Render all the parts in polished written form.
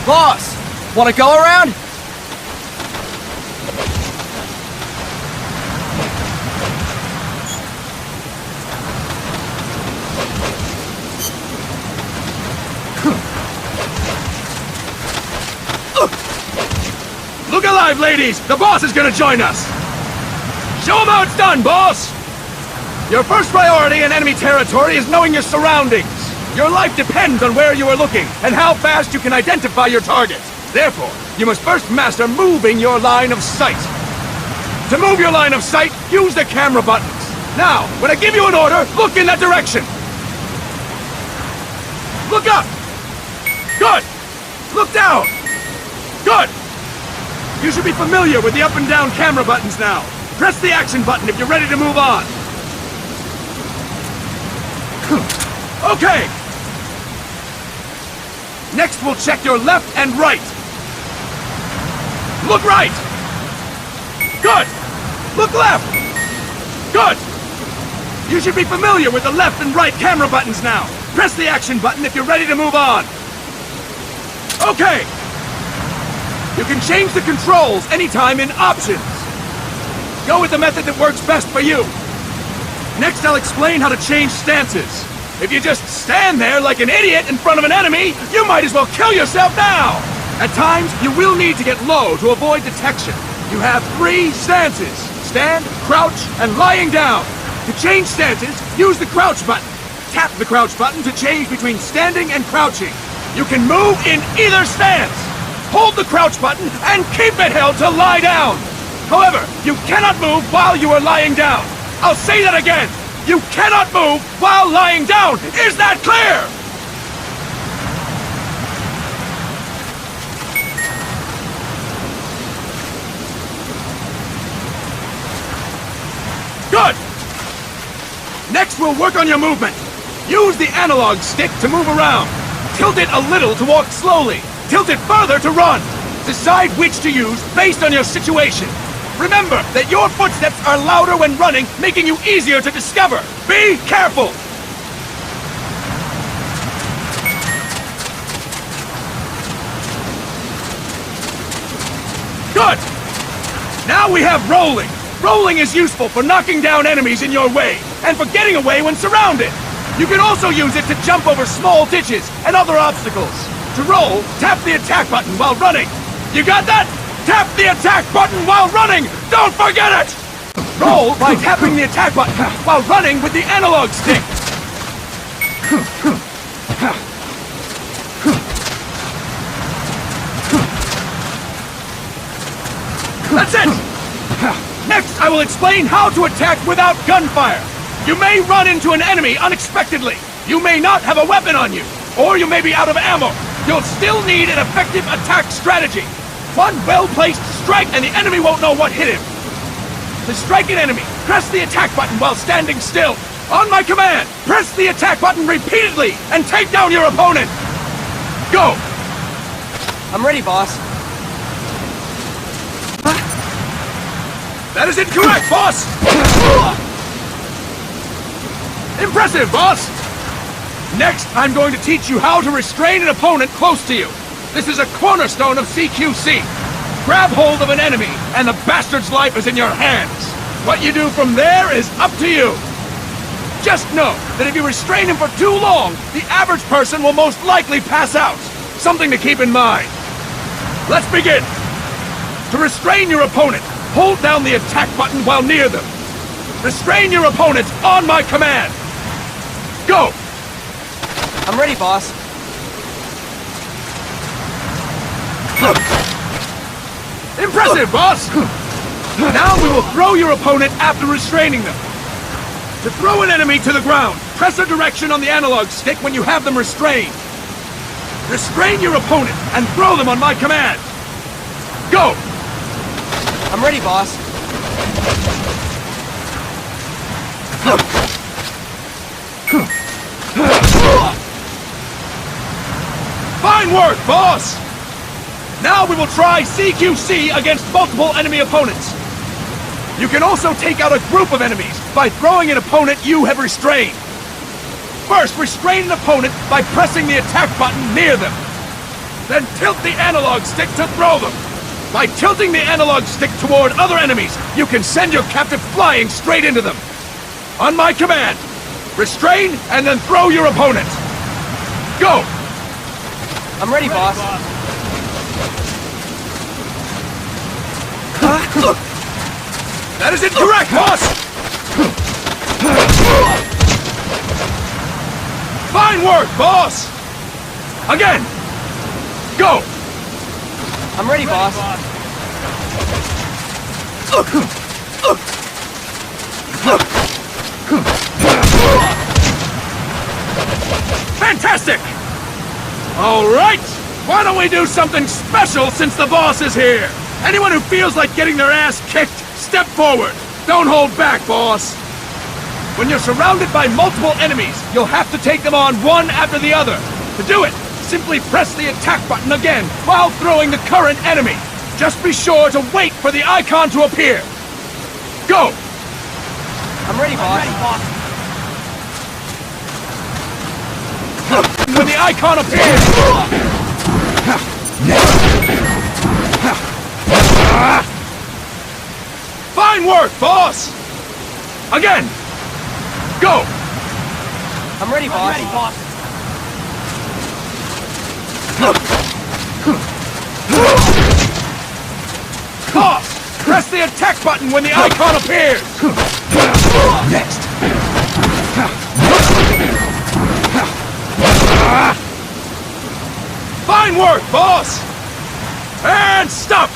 Boss, wanna go around? Look alive, ladies! The boss is gonna join us! Show him how it's done, boss! Your first priority in enemy territory is knowing your surroundings. Your life depends on where you are looking and how fast you can identify your target. Therefore, you must first master moving your line of sight. To move your line of sight, use the camera buttons. Now, when I give you an order, look in that direction. Look up! Good! Look down! Good! You should be familiar with the up and down camera buttons now. Press the action button if you're ready to move on. Okay! Next, we'll check your left and right. Look right! Good! Look left! Good! You should be familiar with the left and right camera buttons now. Press the action button if you're ready to move on. Okay! You can change the controls anytime in Options. Go with the method that works best for you. Next, I'll explain how to change stances. If you just stand there like an idiot in front of an enemy, you might as well kill yourself now! At times, you will need to get low to avoid detection. You have 3 stances: stand, crouch, and lying down. To change stances, use the crouch button. Tap the crouch button to change between standing and crouching. You can move in either stance. Hold the crouch button and keep it held to lie down. However, you cannot move while you are lying down. I'll say that again. You cannot move while lying down! Is that clear? Good! Next, we'll work on your movement. Use the analog stick to move around. Tilt it a little to walk slowly. Tilt it further to run. Decide which to use based on your situation. Remember that your footsteps are louder when running, making you easier to discover. Be careful! Good! Now we have rolling. Rolling is useful for knocking down enemies in your way, and for getting away when surrounded. You can also use it to jump over small ditches and other obstacles. To roll, tap the attack button while running. You got that? Tap the attack button while running! Don't forget it! Roll by tapping the attack button while running with the analog stick. That's it! Next, I will explain how to attack without gunfire. You may run into an enemy unexpectedly. You may not have a weapon on you, or you may be out of ammo. You'll still need an effective attack strategy. One well-placed strike and the enemy won't know what hit him. To strike an enemy, press the attack button while standing still. On my command, press the attack button repeatedly and take down your opponent. Go! I'm ready, boss. That is incorrect, boss! Impressive, boss! Next, I'm going to teach you how to restrain an opponent close to you. This is a cornerstone of CQC. Grab hold of an enemy, and the bastard's life is in your hands. What you do from there is up to you. Just know that if you restrain him for too long, the average person will most likely pass out. Something to keep in mind. Let's begin. To restrain your opponent, hold down the attack button while near them. Restrain your opponent on my command. Go! I'm ready, boss. Impressive, boss! Now we will throw your opponent after restraining them. To throw an enemy to the ground, press a direction on the analog stick when you have them restrained. Restrain your opponent and throw them on my command. Go! I'm ready, boss. Fine work, boss! Now we will try CQC against multiple enemy opponents. You can also take out a group of enemies by throwing an opponent you have restrained. First, restrain an opponent by pressing the attack button near them. Then tilt the analog stick to throw them. By tilting the analog stick toward other enemies, you can send your captive flying straight into them. On my command, restrain and then throw your opponent. Go! I'm ready, boss. That is incorrect, boss! Fine work, boss! Again! Go! I'm ready, boss. Fantastic! All right! Why don't we do something special since the boss is here? Anyone who feels like getting their ass kicked, step forward. Don't hold back, boss. When you're surrounded by multiple enemies, you'll have to take them on one after the other. To do it, simply press the attack button again while throwing the current enemy. Just be sure to wait for the icon to appear. Go! I'm ready, boss. When the icon appears! Fine work, boss! Again! Go! I'm ready, boss. Boss! Press the attack button when the icon appears! Next. Fine work, boss! And stop!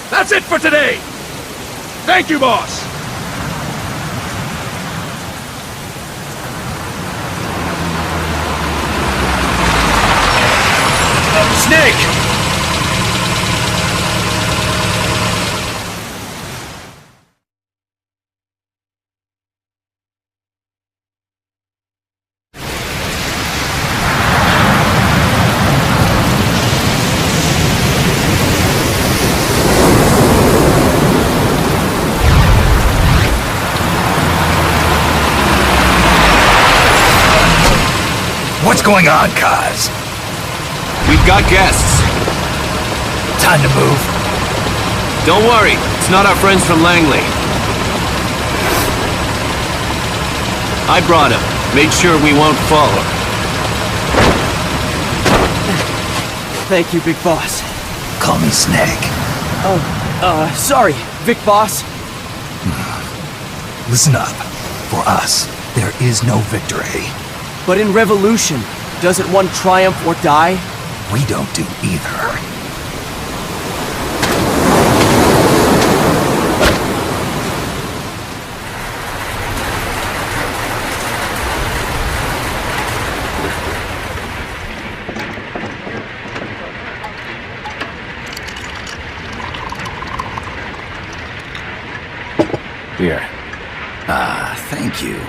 That's it for today! Thank you, boss! Snake! What's going on, Kaz? We've got guests. Time to move. Don't worry, it's not our friends from Langley. I brought him. Made sure we won't follow. Thank you, big boss. Call me Snake. Sorry, Vic Boss. Listen up. For us, there is no victory. But in Revolution, doesn't one triumph or die? We don't do either. Here. Ah, thank you.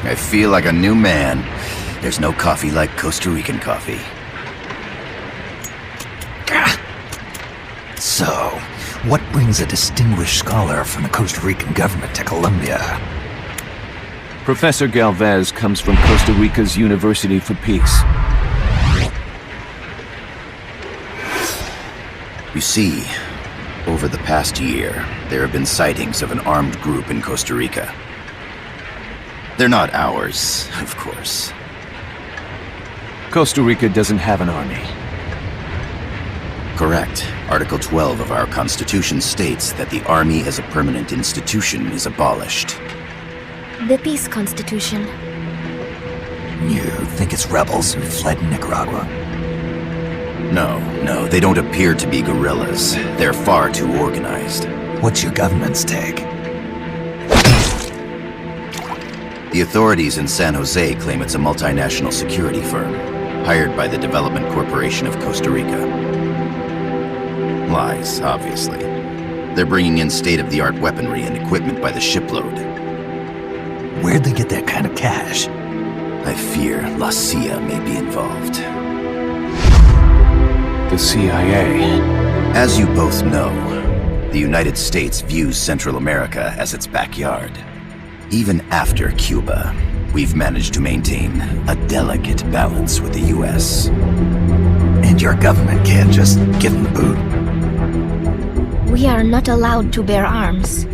I feel like a new man. There's no coffee like Costa Rican coffee. So, what brings a distinguished scholar from the Costa Rican government to Colombia? Professor Galvez comes from Costa Rica's University for Peace. You see, over the past year, there have been sightings of an armed group in Costa Rica. They're not ours, of course. Costa Rica doesn't have an army. Correct. Article 12 of our Constitution states that the Army as a permanent institution is abolished. The Peace Constitution. You think it's rebels who fled Nicaragua? No, they don't appear to be guerrillas. They're far too organized. What's your government's take? The authorities in San Jose claim it's a multinational security firm, hired by the Development Corporation of Costa Rica. Lies, obviously. They're bringing in state-of-the-art weaponry and equipment by the shipload. Where'd they get that kind of cash? I fear La CIA may be involved. The CIA. As you both know, the United States views Central America as its backyard. Even after Cuba, we've managed to maintain a delicate balance with the US. And your government can't just give them the boot? We are not allowed to bear arms.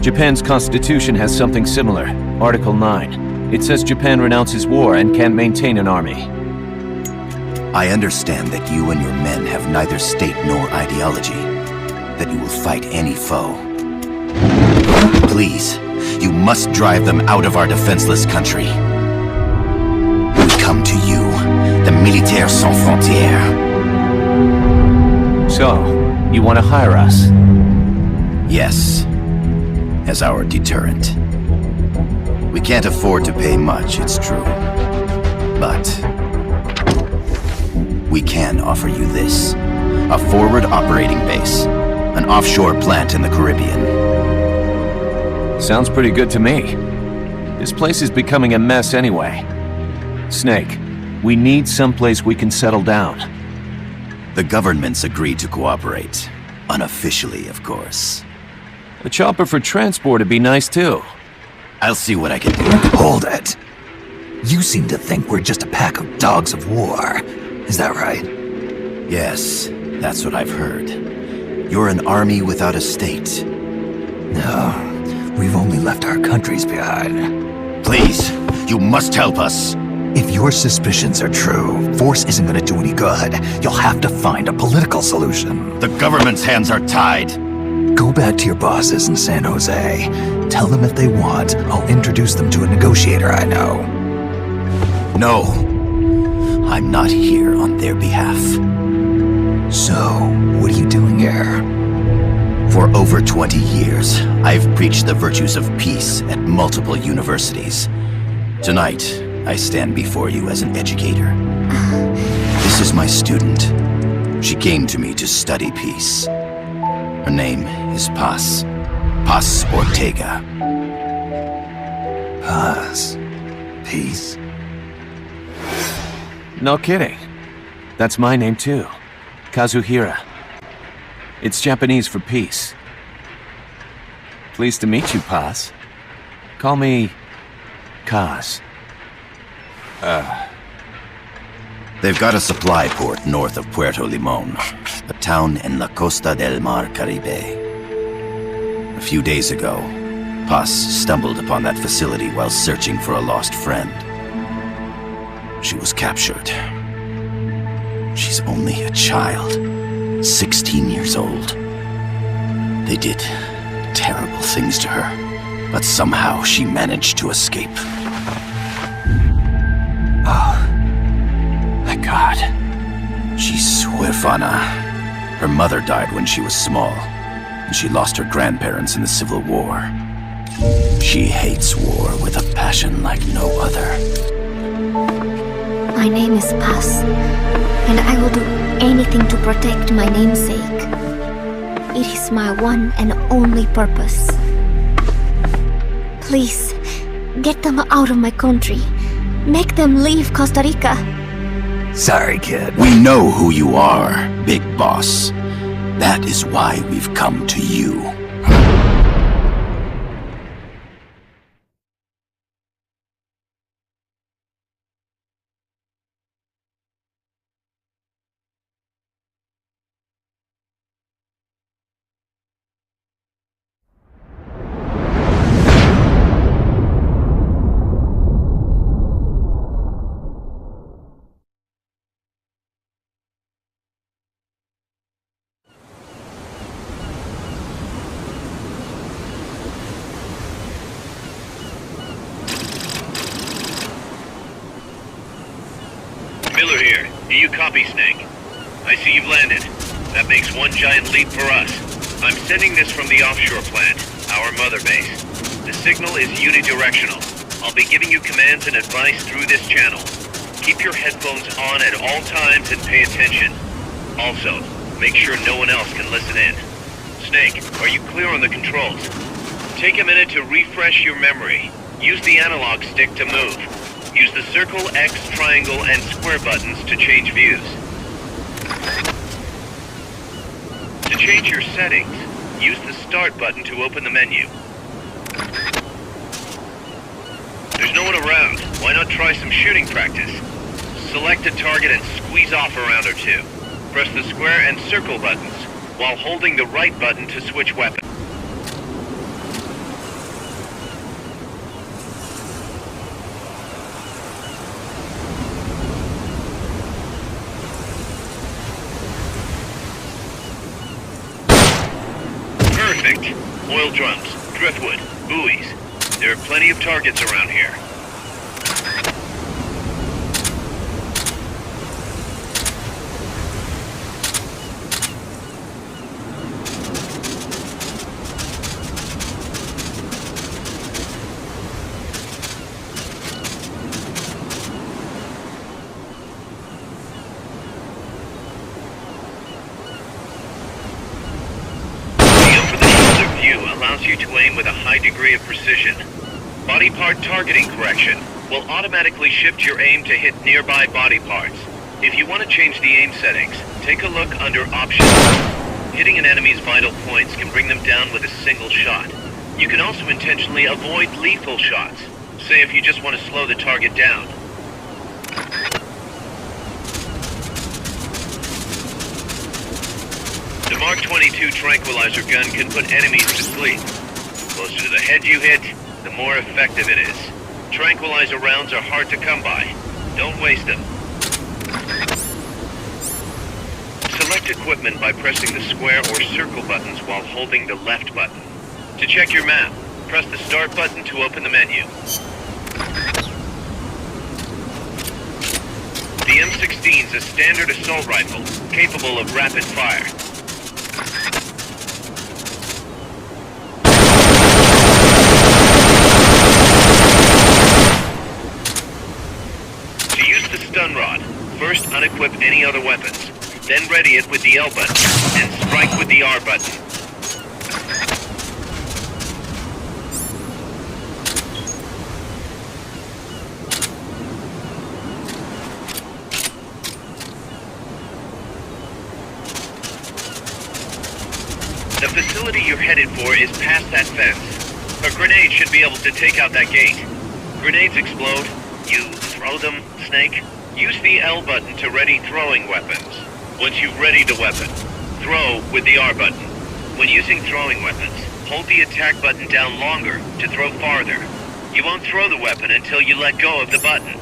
Japan's constitution has something similar. Article 9. It says Japan renounces war and can't maintain an army. I understand that you and your men have neither state nor ideology, that you will fight any foe. Please, you must drive them out of our defenseless country. We come to you, the Militaires Sans Frontières. So, you want to hire us? Yes, as our deterrent. We can't afford to pay much, it's true. But we can offer you this. A forward operating base. An offshore plant in the Caribbean. Sounds pretty good to me. This place is becoming a mess anyway. Snake, we need someplace we can settle down. The government's agreed to cooperate. Unofficially, of course. A chopper for transport would be nice too. I'll see what I can do. Hold it. You seem to think we're just a pack of dogs of war. Is that right? Yes, that's what I've heard. You're an army without a state. No, we've only left our countries behind. Please, you must help us. If your suspicions are true, force isn't gonna do any good. You'll have to find a political solution. The government's hands are tied. Go back to your bosses in San Jose. Tell them if they want, I'll introduce them to a negotiator I know. No, I'm not here on their behalf. So, what are you doing here? For over 20 years, I've preached the virtues of peace at multiple universities. Tonight, I stand before you as an educator. This is my student. She came to me to study peace. Her name is Paz. Paz Ortega. Paz. Peace. No kidding. That's my name too. Kazuhira. It's Japanese for peace. Pleased to meet you, Paz. Call me Kaz. They've got a supply port north of Puerto Limon, a town in La Costa del Mar Caribe. A few days ago, Paz stumbled upon that facility while searching for a lost friend. She was captured. She's only a child, 16 years old. They did terrible things to her, but somehow she managed to escape. My God. She's huérfana. Her mother died when she was small, and she lost her grandparents in the Civil War. She hates war with a passion like no other. My name is Paz, and I will do anything to protect my namesake. It is my one and only purpose. Please, get them out of my country. Make them leave Costa Rica. Sorry, kid. We know who you are, Big Boss. That is why we've come to you. Miller here. Do you copy, Snake? I see you've landed. That makes one giant leap for us. I'm sending this from the offshore plant, our mother base. The signal is unidirectional. I'll be giving you commands and advice through this channel. Keep your headphones on at all times and pay attention. Also, make sure no one else can listen in. Snake, are you clear on the controls? Take a minute to refresh your memory. Use the analog stick to move. Use the circle, X, triangle, and square buttons to change views. To change your settings, use the start button to open the menu. Why not try some shooting practice? Select a target and squeeze off a round or two. Press the square and circle buttons, while holding the right button to switch weapon. Perfect. Oil drums, driftwood, buoys. There are plenty of targets around here. Allows you to aim with a high degree of precision. Body part targeting correction will automatically shift your aim to hit nearby body parts. If you want to change the aim settings, take a look under Options. Hitting an enemy's vital points can bring them down with a single shot. You can also intentionally avoid lethal shots, say if you just want to slow the target down. The Mark 22 tranquilizer gun can put enemies to sleep. The closer to the head you hit, the more effective it is. Tranquilizer rounds are hard to come by. Don't waste them. Select equipment by pressing the square or circle buttons while holding the left button. To check your map, press the start button to open the menu. The M16 is a standard assault rifle, capable of rapid fire. Stun rod. First unequip any other weapons, then ready it with the L button, and strike with the R button. The facility you're headed for is past that fence. A grenade should be able to take out that gate. Grenades explode. You throw them, Snake? Use the L button to ready throwing weapons. Once you've readied the weapon, throw with the R button. When using throwing weapons, hold the attack button down longer to throw farther. You won't throw the weapon until you let go of the button.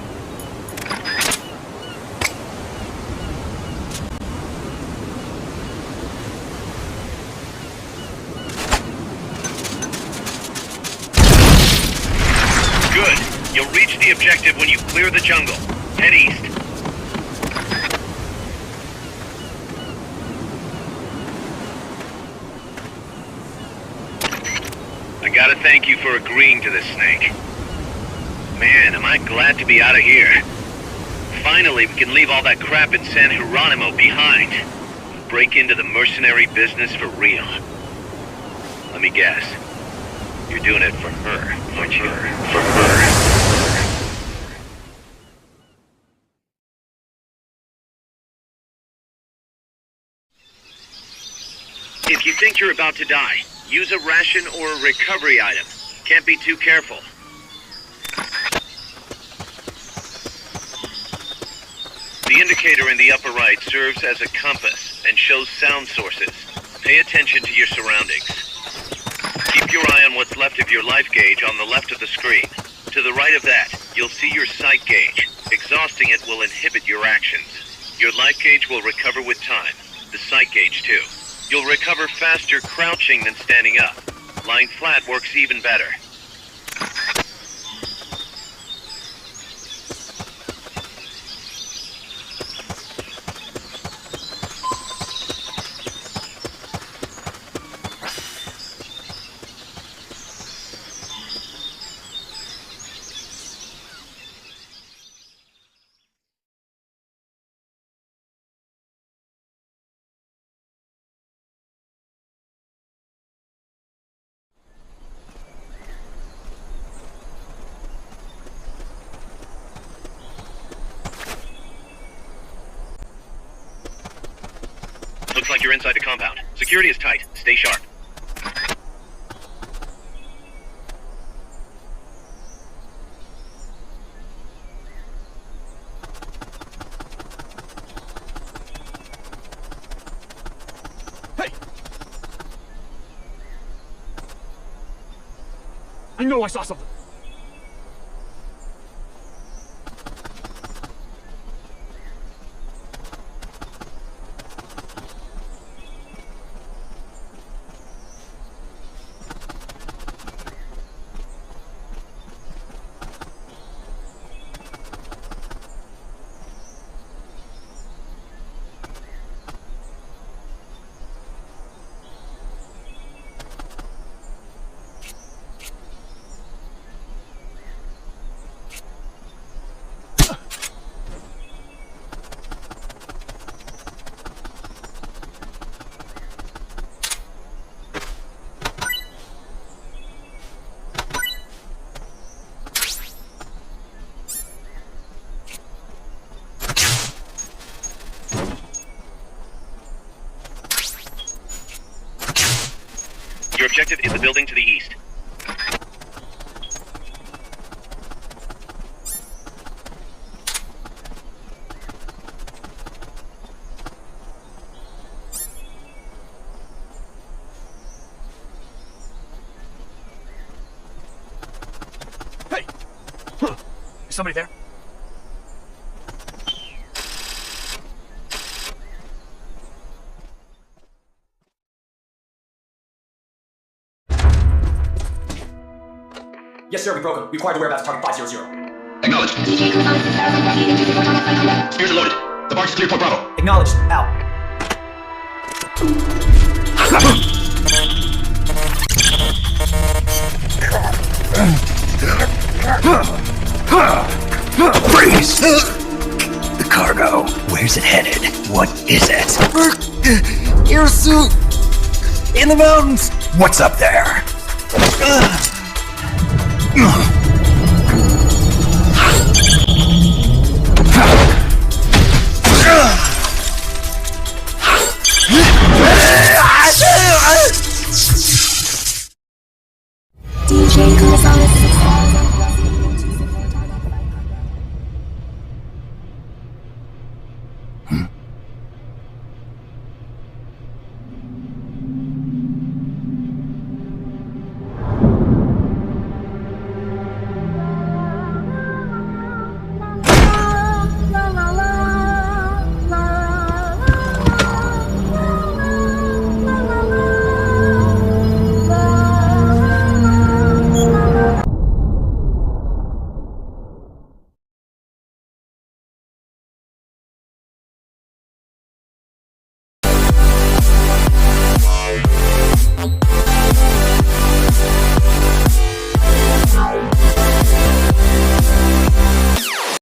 Good. You'll reach the objective when you clear the jungle. Head east. I gotta thank you for agreeing to this, Snake. Man, am I glad to be out of here. Finally, we can leave all that crap in San Geronimo behind. And break into the mercenary business for real. Let me guess. You're doing it for her, aren't you? For her. If you think you're about to die, use a ration or a recovery item. Can't be too careful. The indicator in the upper right serves as a compass and shows sound sources. Pay attention to your surroundings. Keep your eye on what's left of your life gauge on the left of the screen. To the right of that, you'll see your sight gauge. Exhausting it will inhibit your actions. Your life gauge will recover with time. The sight gauge too. You'll recover faster crouching than standing up. Lying flat works even better. Looks like you're inside the compound. Security is tight. Stay sharp. I know I saw something. Your objective is the building to the east. Hey! Huh. Is somebody there? Yes, sir, we broke him. Required to whereabouts target 500. Acknowledged. Spears are loaded. The barge is clear for Bravo. Acknowledged. Out. Freeze! The cargo. Where's it headed? What is it? Air suit! In the mountains! What's up there?